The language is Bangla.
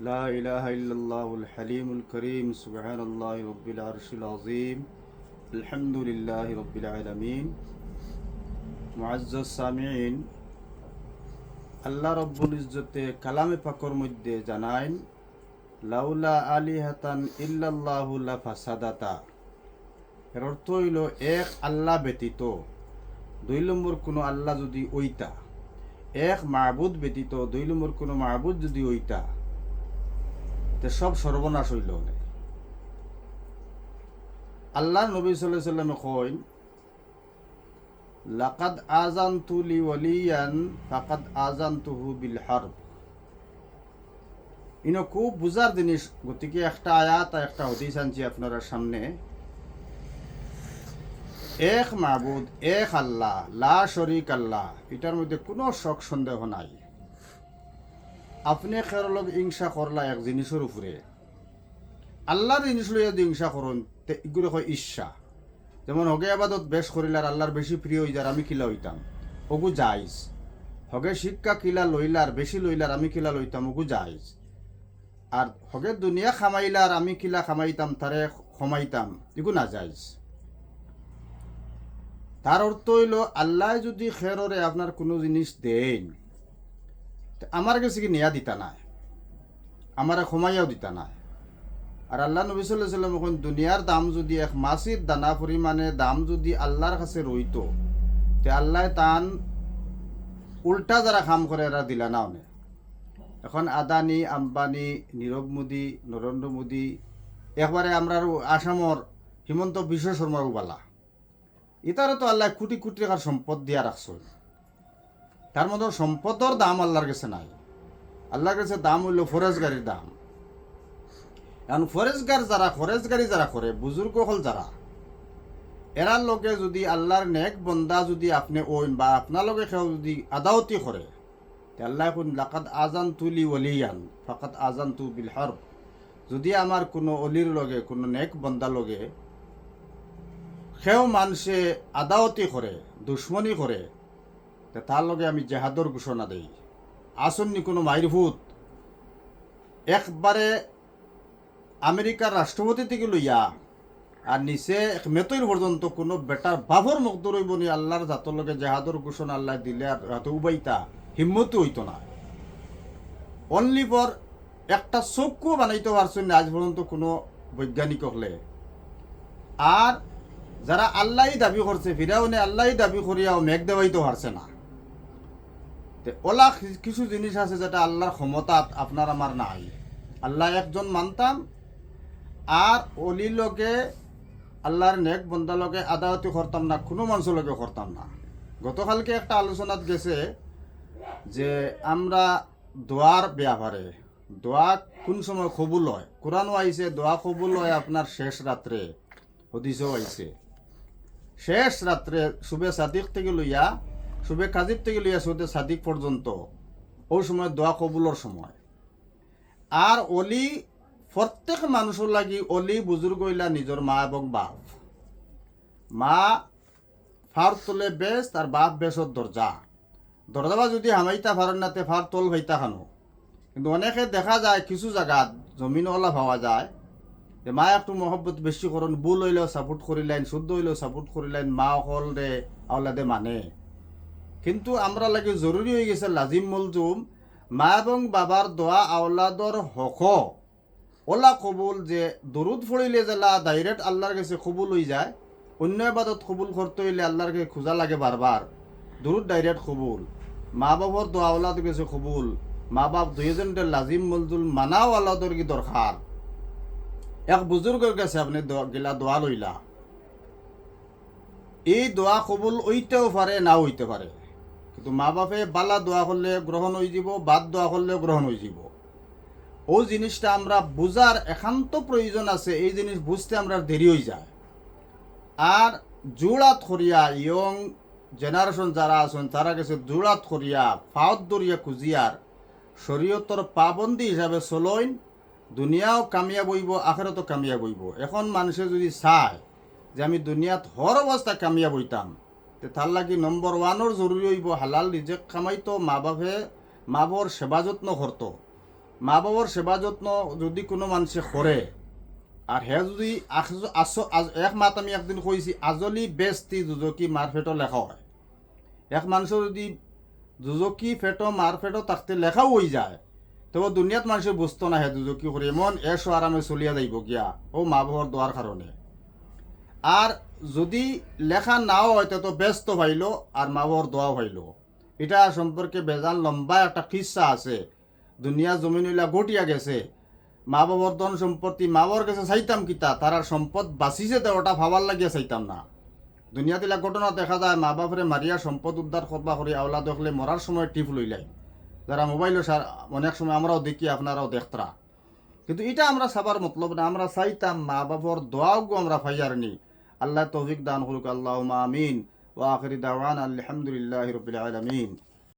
لا إله إلا الله الحليم الكريم سبحان الله رب العرش العظيم الحمد لله رب العالمين معزز السامعين আল্লাহ রব্বুল ইজ্জতে কালামে পাকর মধ্যে জানাইন লাউলা আলিহাতান ইল্লাল্লাহু লাফাসাদাতা। এর অর্থ হইল এক আল্লাহ ব্যতীত দুই নম্বর কোনো আল্লাহ যদি ওইতা, এক মাহবুদ ব্যতীত দুই নম্বর কোনো মাহবুদ যদি ওইতা, তে সব সর্বনাশ হইল। আল্লাহ নবী সাল্লাল্লাহু আলাইহি ওয়াসাল্লাম কইন লাকাদ আযানতু লি ওয়ালিয়ান ফাকাদ আযানতুহু বিল হারব। ইনো খুব বুঝার জিনিস, গতিকে একটা আয়াত আর একটা হাদিস আনছি আপনারা সামনে। এক মাহবুদ, এক আল্লাহ, লা শরীক আল্লাহ, এটার মধ্যে কোনো শক সন্দেহ নাই। আপনি খেরলগ হিংসা করলা এক জিনিসের উপরে, আল্লাহর জিনিস লইয়া যদি হিংসা করুন এগুলো হয় ঈর্ষা। যেমন হগে আবাদত বেশ করিলার আল্লাহর বেশি প্রিয় হইলার আমি কিলা হইতাম, ওগু যাইজ। হগে শিক্ষা কিলা লইলার বেশি লইলার আমি কিলা লইতাম, ওগু যাইজ। আর হগে দুনিয়া খামাইলার আমি কিলা খামাইতাম তারে ক্ষমাইতাম, এগু না যাইজ। তার অর্থ হইল আল্লাহ যদি খেররে আপনার কোনো জিনিস দেন, আমার কাছে কি নেয়া দিতা নাই, আমার ক্ষমাইয়াও দিতা নাই। আর আল্লাহ নবী সাল্লাল্লাহু আলাইহি ওয়াসাল্লাম এখন দুনিয়ার দাম যদি এক মাসির দানা পরিমাণে দাম যদি আল্লাহর কাছে রইত, তে আল্লাহ তান উল্টা যারা কাম করে এরা দিলা না অনেক। এখন আদানি, আম্বানি, নীরব মোদী, নরেন্দ্র মোদী, একবারে আমরা আসামর হিমন্ত বিশ্ব শর্মার বালা, এটারও তো আল্লাহ কোটি কোটি টাকার সম্পদ দিয়া রাখছ। তার মধ্যে সম্পদের দাম আল্লাহর কাছে নাই। আল্লাহর কাছে দাম হইল ফরেজ গাড়ির দাম। এখন ফরেজগারি যারা করে, বুজুর্গ হল যারা, এরার লগে যদি আল্লাহর নেক বন্দা যদি আপনি ওইন বা আপনার লগে কেউ যদি আদাওতি করে, আল্লাহ কোন লাকাদ আযানতু লি ওয়ালিয়ান ফাকাদ আযানতু বিল হারব। যদি আমার কোনো অলির লগে কোনো নেক বন্দা লগে কেউ মানুষে আদাওতি করে, দুশ্মনী করে, তার লগে আমি জেহাদর ঘোষণা দেই। আসন্নি কোনো মাইরভূত একবারে আমেরিকার রাষ্ট্রপতি থেকে লইয়া আর নিচে এক মেতইর পর্যন্ত কোনো বেটার বাবর মুক্ত রইব নি আল্লাহর জাতর লগে জেহাদর ঘোষণা আল্লাহ দিলে আর হাতে উবাইতা হিম্মতি হইতো না। অনলি ফর একটা চক্ষু বানাইতে পারছেন না আজ পর্যন্ত কোনো বৈজ্ঞানিক হলে। আর যারা আল্লাহই দাবি করছে, ফিরাউনে আল্লাহই দাবি করিয়াও মেঘ দেওয়াইতে পারছে না। ওলা কিছু জিনিস আছে যেটা আল্লাহর ক্ষমতা আপনার আমার নাই। আল্লাহ একজন মানতাম, আর অলির লগে আল্লাহর নেক বন্দার লগে আদাওয়াতি করতাম না, কোনো মানুষের লগে করতাম না। গতকালকে একটা আলোচনাত গেছে যে আমরা দোয়ার ব্যাপারে, দোয়া কোন সময় কবুল হয়। কোরআনও আইছে দোয়া কবুল হয় আপনার শেষ রাত্রে, হদিসও আইছে শেষ রাত্রে শুবে সাদিক থেকে লইয়া, শুবে কাজিব থেকে লইয়া শুবে সাদিক পর্যন্ত, ওই সময় দোয়া কবুলের সময়। আর অলি প্রত্যেক মানুষের লাগি অলি বুজুর্গ হইলা নিজের মা এবং বাপ। মা ফার তোলে বেশ, তার বাপ বেশর দরজা। দরজাবা যদি হামাইতা ফারেন নাতে ফার তোল ভাইতা খানো। কিন্তু অনেকে দেখা যায় কিছু জায়গাত জমিনওয়ালা পাওয়া যায় যে মা একটু মহব্বত বেশি করুন, বুল হইলেও সাপোর্ট করিলেন, শুদ্ধ হইলেও সাপোর্ট করিলেন, মা অকল রে আওলাদে মানে। কিন্তু আমরা লাগে জরুরি হয়ে গেছে লাজিম মলজুম মা এবং বাবার দোয়া আওলাদর হক ওলা কবুল, যে দরুদ ফড়িলে জেলা ডাইরেক্ট আল্লাহর কাছে কবুল হয়ে যায়। অন্য ইবাদত কবুল করতে হইলে আল্লাহর কাছে খোঁজা লাগে বারবার, দরুদ ডাইরেক্ট কবুল। মা বাবার দোয়া আওলাদ কাছে কবুল, মা বাপ দুইজনের লাজিম মলজুল মানাও আওলাদর কি দরকার। এক বুজুর্গের কাছে আপনি গেলা দোয়া লইলা, এই দোয়া কবুল হইতেও পারে না হইতে পারে। কিন্তু মা বাপে বালা দোয়া করলে গ্রহণ হয়ে যাব, বাদ দোয়া করলে গ্রহণ হয়ে যাব। ও জিনিসটা আমরা বুঝার একান্ত প্রয়োজন আছে। এই জিনিস বুঝতে আমরা দেরি হয়ে যায়। আর জোড়াত করিয়া ইয়ং জেনারেশন যারা আছেন তারা গেছে জোড়াত করিয়া ফাওত দরিয়া খুঁজিয়ার শরীয়তর পাবন্দি হিসাবে চলইন, দুনিয়াও কামিয়াব হইব, আখেরাতও কামিয়াব হইব। এখন মানুষে যদি চায় যে আমি দুনিয়াত হর অবস্থা কামিয়াব হইতাম, তার লাগি নম্বর ওয়ানের জরুরি হইব হালাল রিজেক কামাইতো, মা বাপে মা বাবার সেবা যত্ন করতো, মা বাবার সেবা যত্ন যদি কোনো মানুষে করে আর হে যদি এক মাত আমি একদিন কইছি আজলি বেস্তি যুজকি মার ফেটো লেখা হয়। এক মানুষের যদি যুজকি ফেটো মার ফেটো থাকতে লেখাও হয়ে যায়, তবে দুনিয়াত মানুষের বুঝতো না হে যুজকি করে এমন এসো আরামে চলিয়া যাইব গিয়া ও মা বাবার দোয়ার কারণে। আর যদি লেখা নাও হয় তো ব্যস্ত ভাইল আর মা বাবার দোয়া ভাইল। এটা সম্পর্কে বেজান লম্বা একটা কিস্সা আছে। দুনিয়া জমিনগুলা গটিয়া গেছে, মা বাবার ধন সম্পত্তি মা বাবার কাছে চাইতাম কিতা, তারার সম্পদ বাঁচিছে তো ওটা ভাবার লাগিয়া চাইতাম না। দুনিয়াতে ঘটনা দেখা যায় মা বাপরে মারিয়া সম্পদ উদ্ধার করবা করে আওলা দেখলে মরার সময় টিপ লইলাই, যারা মোবাইলও অনেক সময় আমরাও দেখি আপনারাও দেখতরা। কিন্তু এটা আমরা সাবার মতলব না, আমরা চাইতাম মা বাবার দোয়াও আমরা ফাইয়ার নি। আল্লাহ তৌফিক দান করুক, আল্লাহুম্মা আমিন। ওয়া আখিরি দাওয়ানা আলহামদুলিল্লাহি রাব্বিল আলামিন।